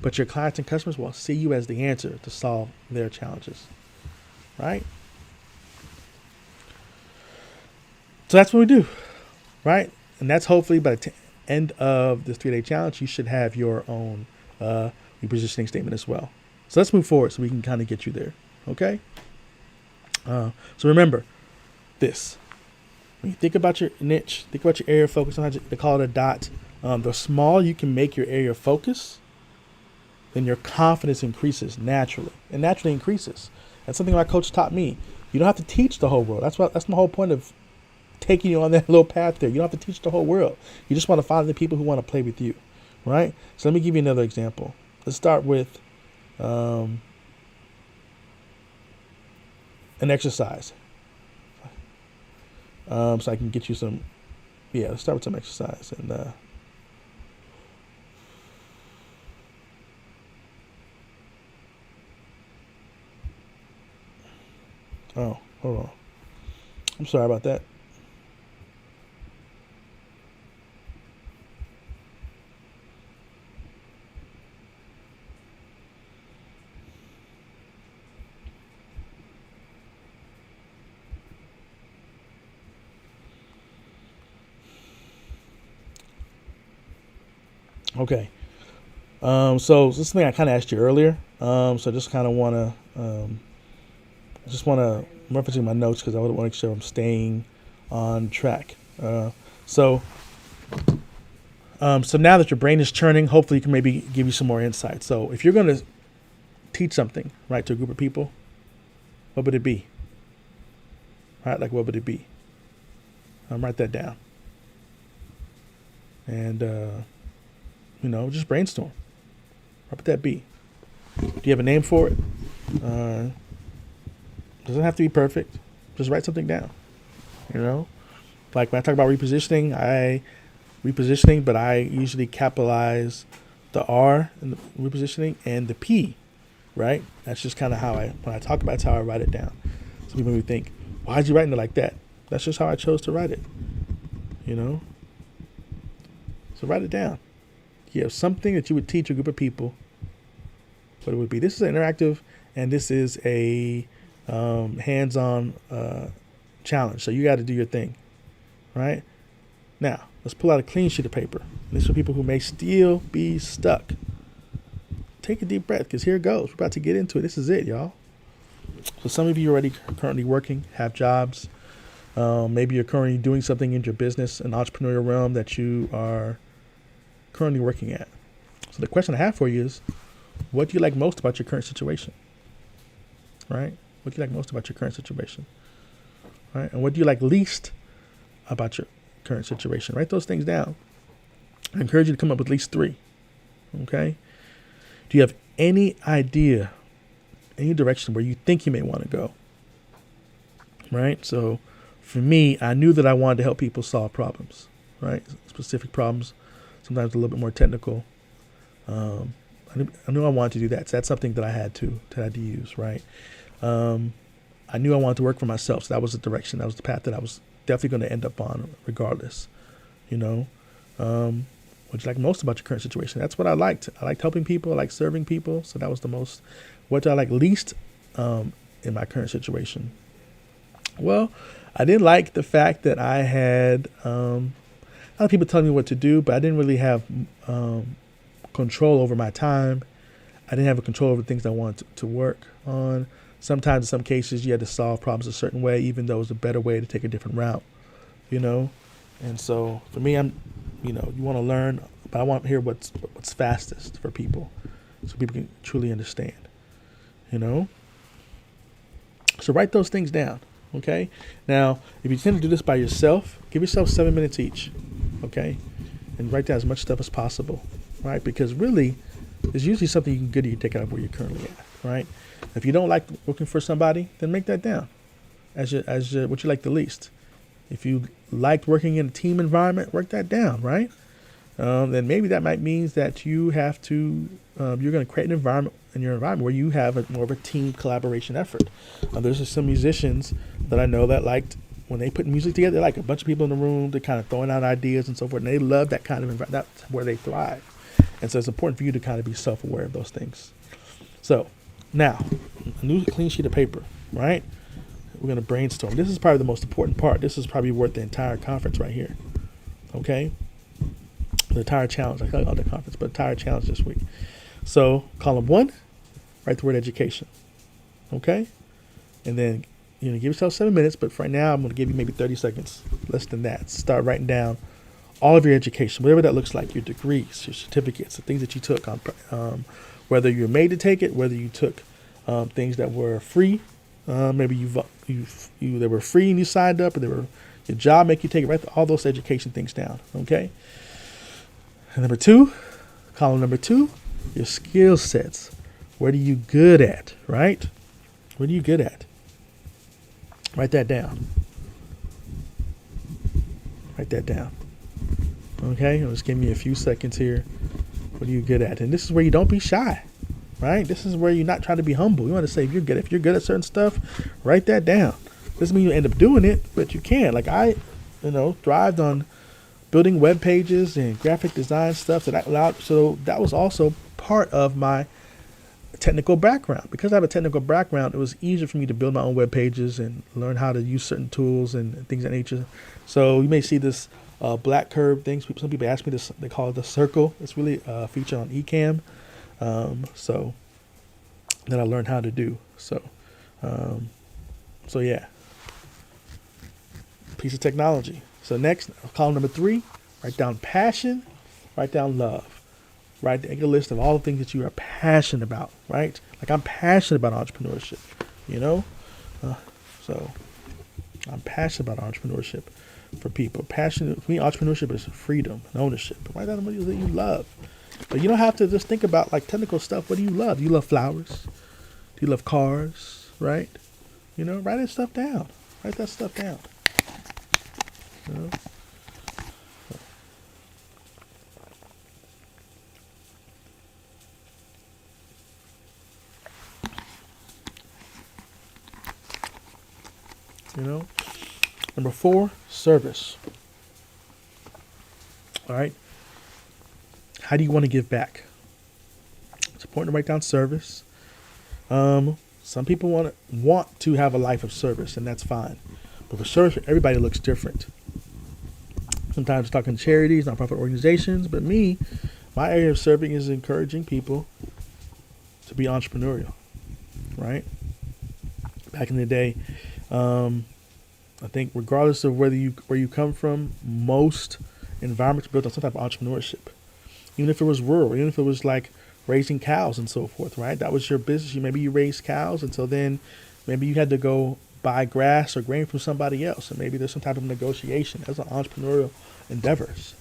but your clients and customers will see you as the answer to solve their challenges, right? So that's what we do, right? And that's hopefully by the end of this 3-day challenge, you should have your own repositioning statement as well. So let's move forward so we can kind of get you there, okay? So remember this. When you think about your niche, think about your area of focus. Sometimes they call it a dot. The smaller you can make your area of focus, then your confidence increases naturally. It naturally increases. That's something my coach taught me. You don't have to teach the whole world. That's my whole point of taking you on that little path there. You don't have to teach the whole world. You just want to find the people who want to play with you, right? So let me give you another example. Let's start with an exercise. So I can get you some, yeah, let's start with some exercise. And oh, hold on. I'm sorry about that. Okay. So this thing I kind of asked you earlier. So I just kind of want to, I'm referencing my notes because I want to make sure I'm staying on track. So now that your brain is churning, hopefully you can maybe give you some more insight. So if you're going to teach something, right, to a group of people, what would it be? Right, like what would it be? Write that down. And, just brainstorm. What would that be? Do you have a name for it? Doesn't have to be perfect. Just write something down. Like when I talk about repositioning, but I usually capitalize the R in the repositioning and the P, right? That's just kind of when I talk about it, that's how I write it down. Some people may think, why'd you write it like that? That's just how I chose to write it, So write it down. You have something that you would teach a group of people, what it would be. This is an interactive, and this is a hands-on challenge. So you got to do your thing, right? Now, let's pull out a clean sheet of paper. This is for people who may still be stuck. Take a deep breath, because here it goes. We're about to get into it. This is it, y'all. So some of you are already currently working, have jobs. Maybe you're currently doing something in your business, an entrepreneurial realm that you are currently working at. So the question I have for you is, what do you like most about your current situation? Right? What do you like most about your current situation? Right? And what do you like least about your current situation? Write those things down. I encourage you to come up with at least 3. Okay? Do you have any idea, any direction where you think you may want to go? Right? So for me, I knew that I wanted to help people solve problems, right? Specific problems, sometimes a little bit more technical. I knew I wanted to do that. So that's something that I had to use, right? I knew I wanted to work for myself. So that was the direction. That was the path that I was definitely going to end up on regardless, What you like most about your current situation? That's what I liked. I liked helping people. I liked serving people. So that was the most. What do I like least in my current situation? Well, I didn't like the fact that I had a lot of people telling me what to do, but I didn't really have control over my time. I didn't have a control over things I wanted to work on. Sometimes, in some cases, you had to solve problems a certain way, even though it was a better way to take a different route, And so, for me, you want to learn, but I want to hear what's fastest for people, so people can truly understand, So write those things down. Okay. Now, if you tend to do this by yourself, give yourself 7 minutes each. Okay. And write down as much stuff as possible. Right. Because really, there's usually something good you can take out of where you're currently at. Right. If you don't like working for somebody, then make that down as what you like the least. If you liked working in a team environment, work that down. Right. Then maybe that might mean that you have to, you're going to create an environment in your environment where you have more of a team collaboration effort. There's some musicians that I know that liked when they put music together, like a bunch of people in the room, they're kind of throwing out ideas and so forth, and they love that kind of environment. That's where they thrive. And so it's important for you to kind of be self-aware of those things. So now, a new clean sheet of paper, right? We're going to brainstorm. This is probably the most important part. This is probably worth the entire conference right here. Okay? The entire challenge. I call it the conference, but entire challenge this week. So column 1, write the word education. Okay? And then, give yourself 7 minutes, but for right now, I'm going to give you maybe 30 seconds, less than that. Start writing down all of your education, whatever that looks like, your degrees, your certificates, the things that you took on, whether you're made to take it, whether you took things that were free, maybe they were free and you signed up, or your job make you take it. Write all those education things down, okay? And number 2, column number 2, your skill sets. What are you good at, right? What are you good at? Write that down. Write that down. Okay, just give me a few seconds here. What are you good at? And this is where you don't be shy, right? This is where you're not trying to be humble. You want to say if you're good at certain stuff, write that down. Doesn't mean you end up doing it, but you can. Like I, thrived on building web pages and graphic design stuff that allowed. So that was also part of my technical background. Because I have a technical background, it was easier for me to build my own web pages and learn how to use certain tools and things of that nature. So you may see this black curve things. Some people ask me this. They call it the circle. It's really a feature on Ecamm. So that I learned how to do. So yeah. Piece of technology. So next, column number 3, write down passion, write down love. Make a list of all the things that you are passionate about, right? Like I'm passionate about entrepreneurship, So I'm passionate about entrepreneurship for people. Passionate for me, entrepreneurship is freedom and ownership. Write down what it is that you love. But you don't have to just think about like technical stuff. What do you love? Do you love flowers? Do you love cars? Right? Write that stuff down. Write that stuff down. Number 4, service. All right. How do you want to give back? It's important to write down service. Some people want to have a life of service, and that's fine. But for service, everybody looks different. Sometimes talking charities, nonprofit organizations, but my area of serving is encouraging people to be entrepreneurial, right? Back in the day, I think regardless of where you come from, most environments are built on some type of entrepreneurship. Even if it was rural, even if it was like raising cows and so forth, right? That was your business. Maybe you raised cows, and so then maybe you had to go buy grass or grain from somebody else, and maybe there's some type of negotiation. Those are entrepreneurial endeavors,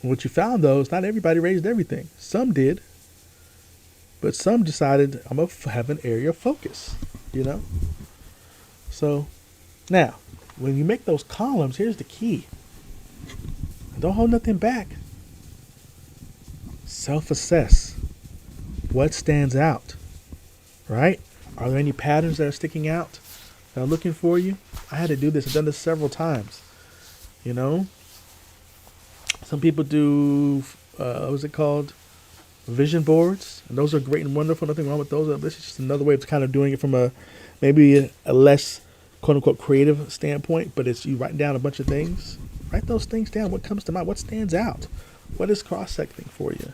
What you found, though, is not everybody raised everything. Some did, but some decided, I'm going to have an area of focus, So now, when you make those columns, here's the key. Don't hold nothing back. Self-assess. What stands out, right? Are there any patterns that are sticking out that are looking for you? I had to do this. I've done this several times. Some people do, what's it called? Vision boards. And those are great and wonderful. Nothing wrong with those. This is just another way of kind of doing it from maybe a less, quote unquote, creative standpoint. But it's you write down a bunch of things. Write those things down. What comes to mind? What stands out? What is cross-secting for you?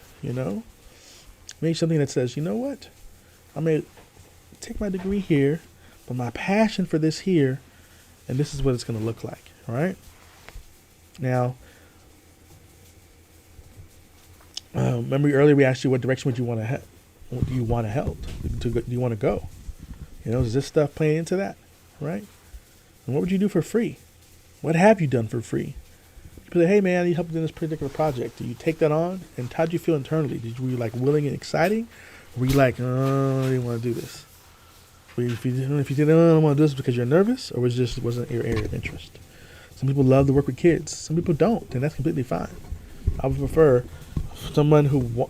Maybe something that says, you know what? I'm going to take my degree here, but my passion for this here, and this is what it's going to look like. All right? Now, remember earlier we asked you what direction would you want to head? What do you want to help? Do you want to go? Is this stuff playing into that? Right? And what would you do for free? What have you done for free? People say, hey man, I need help in this particular project. Do you take that on? And how did you feel internally? Were you like willing and exciting? Or were you like, I didn't want to do this? If you didn't want to do this because you're nervous, or wasn't your area of interest? Some people love to work with kids. Some people don't, and that's completely fine. I would prefer someone who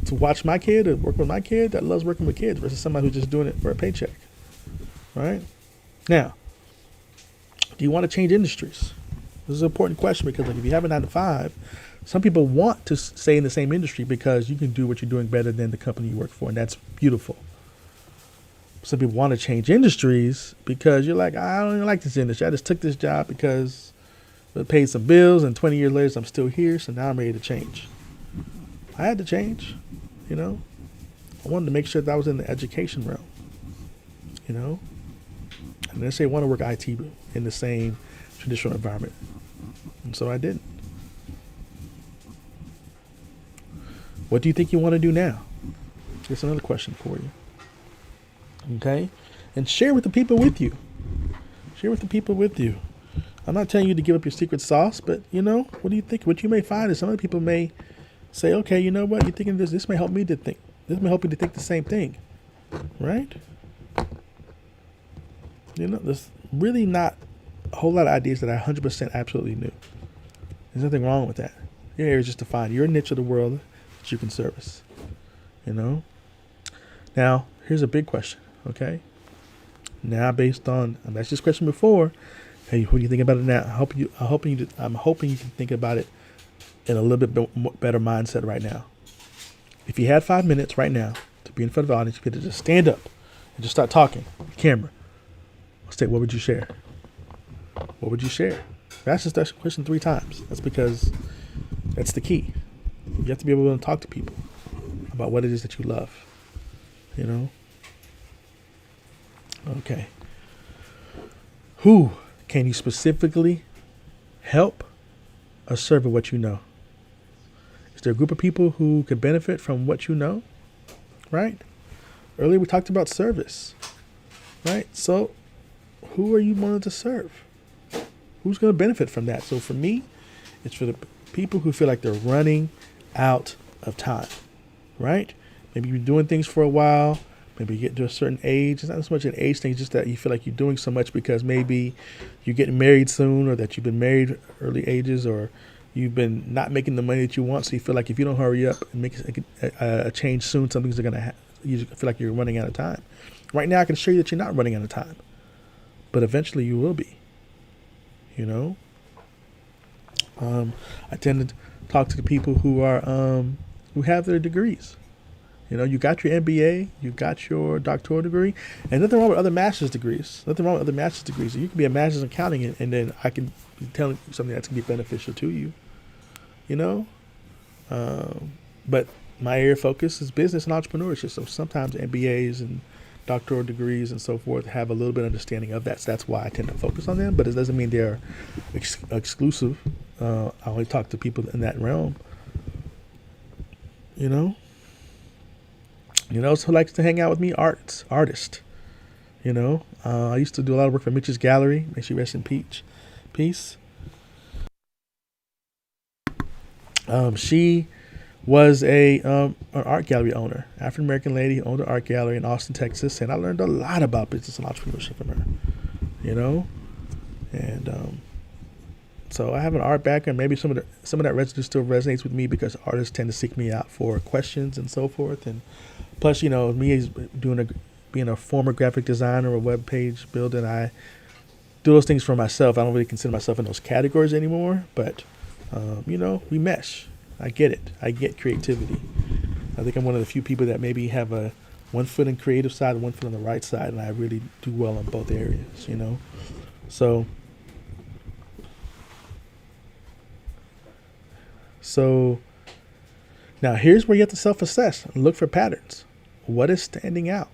to watch my kid or work with my kid that loves working with kids versus somebody who's just doing it for a paycheck. Right? Now, do you want to change industries? This is an important question because if you have a 9-to-5, some people want to stay in the same industry because you can do what you're doing better than the company you work for, and that's beautiful. Some people want to change industries because you're like, I don't even like this industry. I just took this job because it paid some bills, and 20 years later, I'm still here, so now I'm ready to change. I had to change, I wanted to make sure that I was in the education realm, And they say I want to work IT in the same traditional environment. And so I didn't. What do you think you want to do now? Here's another question for you. Okay? And share with the people with you. Share with the people with you. I'm not telling you to give up your secret sauce, but, what do you think? What you may find is some other people may say, okay, you know what? You're thinking this. This may help me to think. This may help you to think the same thing. Right? There's really not a whole lot of ideas that I 100% absolutely knew. There's nothing wrong with that. Your area is just to find your niche of the world that you can service. You know? Now, here's a big question, okay? Now, based on, I asked this question before. Hey, what do you think about it now? I'm hoping you can think about it in a little bit better mindset right now. If you had 5 minutes right now to be in front of the audience, you could just stand up and just start talking. Camera. What would you share? What would you share? Ask this question 3 times. That's because that's the key. You have to be able to talk to people about what it is that you love. You know? Okay. Who can you specifically help or serve with what you know? Is there a group of people who could benefit from what you know? Right? Earlier we talked about service. Right? So who are you wanting to serve? Who's going to benefit from that? So for me, it's for the people who feel like they're running out of time. Right? Maybe you've been doing things for a while. Maybe you get to a certain age. It's not so much an age thing, it's just that you feel like you're doing so much because maybe you're getting married soon, or that you've been married early ages, or you've been not making the money that you want. So you feel like if you don't hurry up and make a change soon, something's going to happen. You feel like you're running out of time. Right now, I can assure you that you're not running out of time. But eventually you will be. You know? I tend to talk to the people who are who have their degrees. You know, you got your MBA, you got your doctoral degree, and nothing wrong with other master's degrees. Nothing wrong with other master's degrees. You can be a master's in accounting, and then I can be telling you something that's going to be beneficial to you. You know? But my area of focus is business and entrepreneurship. So sometimes MBAs and doctoral degrees and so forth have a little bit of understanding of that. So that's why I tend to focus on them. But it doesn't mean they're exclusive. I only talk to people in that realm. You know? You know, who likes to hang out with me? Artist. You know, I used to do a lot of work for Mitch's Gallery. May she rest in peace. She was an art gallery owner, African American lady, owned an art gallery in Austin, Texas, and I learned a lot about business and entrepreneurship from her. You know, and so I have an art background. Maybe some of that residue still resonates with me because artists tend to seek me out for questions and so forth. And plus, you know, me as being a former graphic designer or web page builder, I do those things for myself. I don't really consider myself in those categories anymore. But you know, we mesh. I get it. I get creativity. I think I'm one of the few people that maybe have a 1 foot in creative side and 1 foot on the right side, and I really do well in both areas. You know, So now here's where you have to self-assess and look for patterns. What is standing out,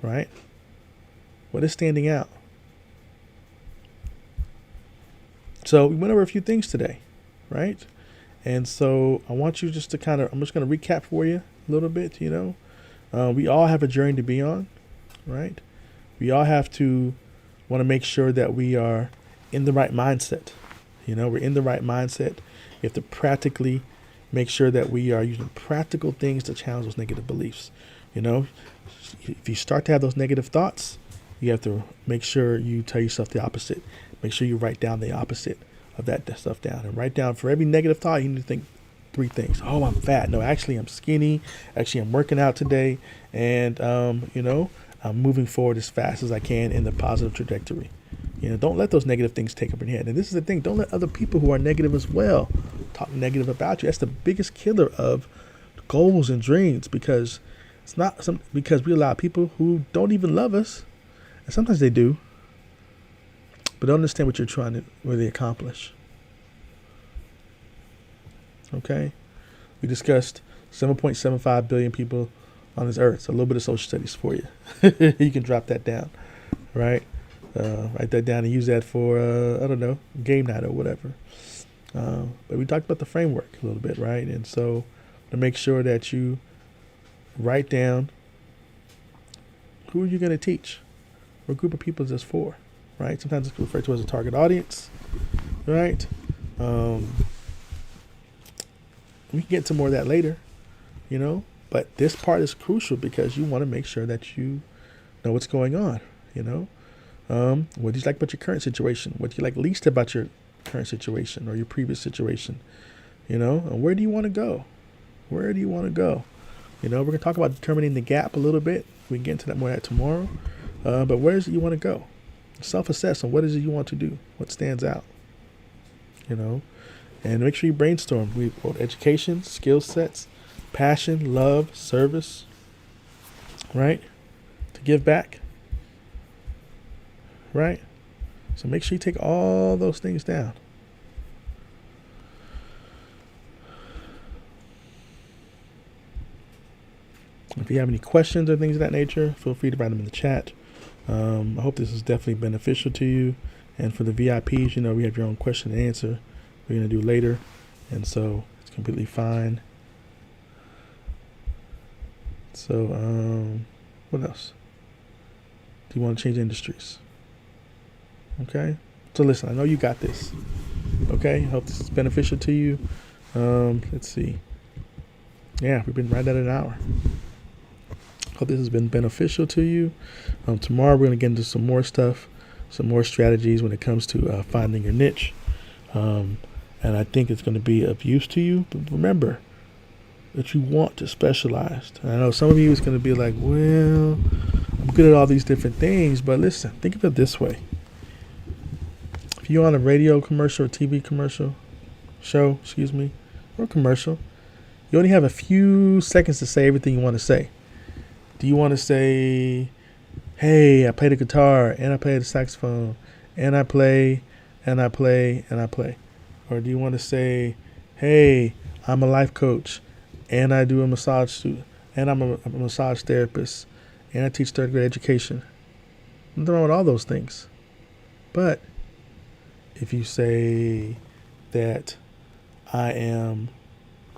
right? What is standing out? So we went over a few things today, right? And so I want you just to I'm just going to recap for you a little bit, you know. We all have a journey to be on, right? We all have to want to make sure that we are in the right mindset. You know, we're in the right mindset. You have to practically make sure that we are using practical things to challenge those negative beliefs. You know, if you start to have those negative thoughts, you have to make sure you tell yourself the opposite. Make sure you write down the opposite of that stuff down. And write down for every negative thought, you need to think 3 things. Oh, I'm fat. No, actually, I'm skinny. Actually, I'm working out today. And, you know, I'm moving forward as fast as I can in the positive trajectory. You know, don't let those negative things take up your head. And this is the thing. Don't let other people who are negative as well talk negative about you. That's the biggest killer of goals and dreams, because because we allow people who don't even love us, and sometimes they do, but don't understand what you're trying to really accomplish. Okay? We discussed 7.75 billion people on this earth. So a little bit of social studies for you. You can drop that down, right? Write that down and use that for, I don't know, game night or whatever. But we talked about the framework a little bit, right? And so to make sure that you write down who are you going to teach? What group of people is this for, right? Sometimes it's referred to as a target audience, right? We can get to more of that later, you know? But this part is crucial because you want to make sure that you know what's going on, you know? What do you like about your current situation? What do you like least about your current situation or your previous situation? And where do you want to go? Where do you want to go? We're going to talk about determining the gap a little bit. We can get into that more tomorrow. But where is it you want to go? Self-assess on what is it you want to do? What stands out? And make sure you brainstorm. We quote education, skill sets, passion, love, service, right? To give back, right? So make sure you take all those things down. If you have any questions or things of that nature, feel free to write them in the chat. I hope this is definitely beneficial to you. And for the VIPs, we have your own question and answer we're going to do later. And so it's completely fine. So what else? Do you want to change industries? Okay. So listen, I know you got this. Okay. Hope this is beneficial to you. Let's see. Yeah, we've been right at an hour. Hope this has been beneficial to you. Tomorrow we're going to get into some more stuff, some more strategies when it comes to finding your niche. And I think it's going to be of use to you. But remember that you want to specialize. And I know some of you is going to be like, well, I'm good at all these different things. But listen, think of it this way. If you're on a radio commercial or TV commercial, or commercial, you only have a few seconds to say everything you want to say. Do you want to say, hey, I play the guitar, and I play the saxophone, and I play, and I play, and I play? Or do you want to say, hey, I'm a life coach, and I do a massage, and I'm a massage therapist, and I teach third grade education? Nothing wrong with all those things. But if you say that you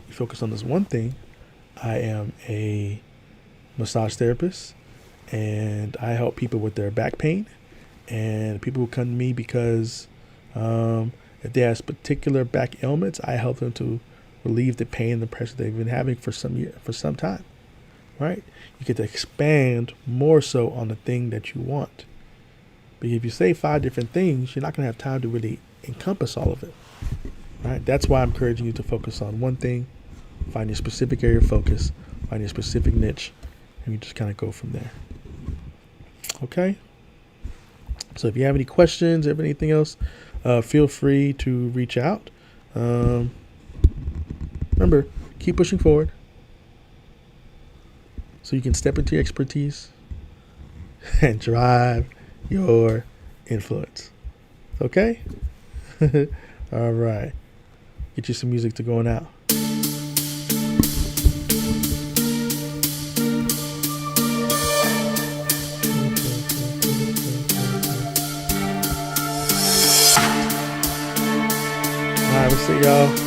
focus on this one thing, I am a massage therapist, and I help people with their back pain, and people who come to me because if they have particular back ailments, I help them to relieve the pain and the pressure they've been having for some time, right? You get to expand more so on the thing that you want. But if you say 5 different things, you're not going to have time to really encompass all of it, right? That's why I'm encouraging you to focus on one thing, find your specific area of focus, find your specific niche, and you just kind of go from there. Okay? So if you have any questions or anything else, feel free to reach out. Remember, keep pushing forward so you can step into your expertise and drive your influence. Okay? All right. Get you some music to going out. All right, we'll see y'all.